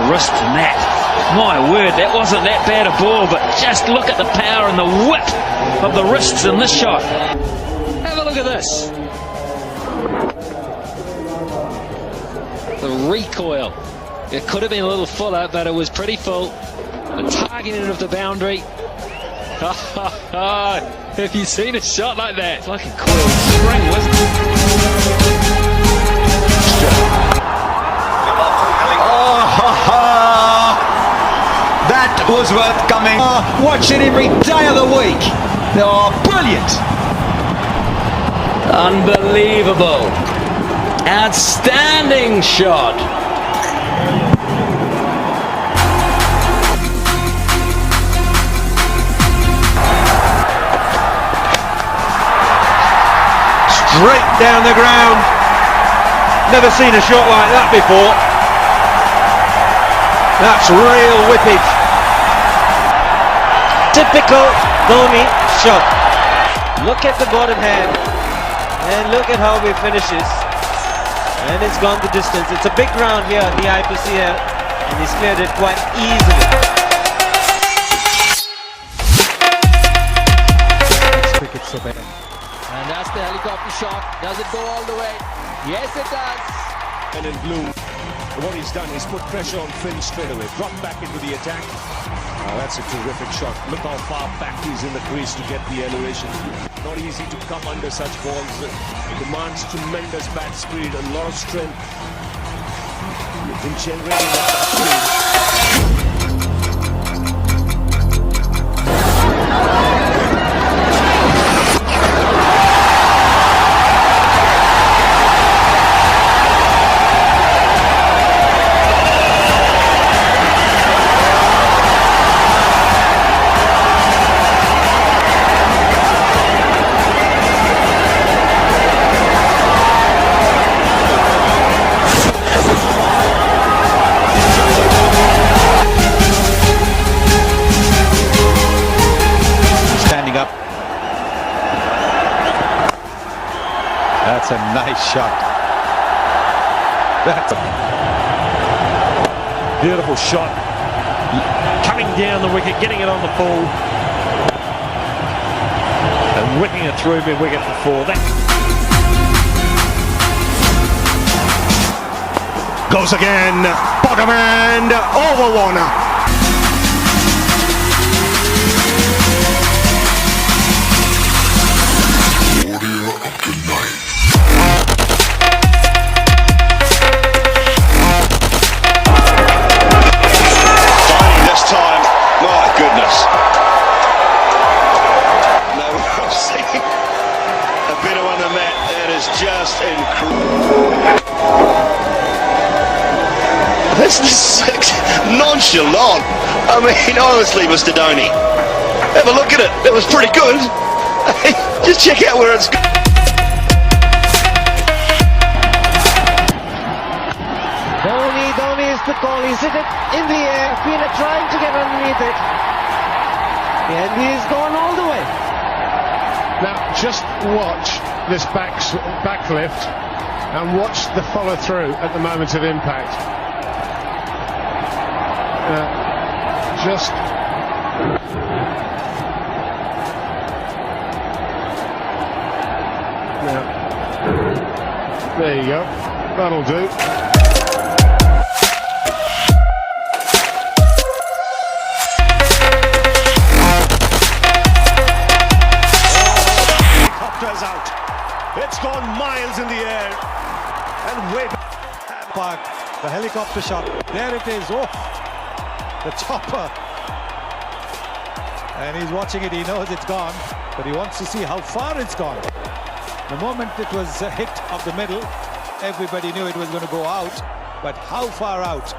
the wrist in that. My word, that wasn't that bad a ball, but just look at the power and the whip of the wrists in this shot. Have a look at this. The recoil. It could have been a little fuller, but it was pretty full. The targeting of the boundary. Have you seen a shot like that? It's like a coiled spring, wasn't it? That was worth coming. Watch it every day of the week. Oh, brilliant. Unbelievable. Outstanding shot. Straight down the ground. Never seen a shot like that before. That's real whippage. Typical Dhoni shot. Look at the bottom hand and look at how he finishes. And it's gone the distance. It's a big round here, the IPCL, and he's cleared it quite easily. Cricket so better. And that's the helicopter shot. Does it go all the way? Yes, it does. And in blue, what he's done is put pressure on Finn straight away. Drop back into the attack. Oh, that's a terrific shot. Look how far back he's in the crease to get the elevation. Not easy to come under such balls. It demands tremendous bat speed and a lot of strength in generating that speed. That's a nice shot. That's a beautiful shot. Coming down the wicket, getting it on the full, and whipping it through mid-wicket for four. That goes again. Bottom hand over Warner. Just incredible. This is nonchalant. I mean, honestly, Mr. Dhoni, have a look at it. It was pretty good. Just check out where it's going. Dhoni is the call. He's hit it in the air. Fielder trying to get underneath it. And he's gone all the way. Now, just watch this backlift and watch the follow through at the moment of impact. There you go. That'll do. Out. It's gone miles in the air and way back. The helicopter shot. There it is. Oh, the chopper. And he's watching it. He knows it's gone, but he wants to see how far it's gone. The moment it was a hit of the middle, everybody knew it was going to go out, but how far out?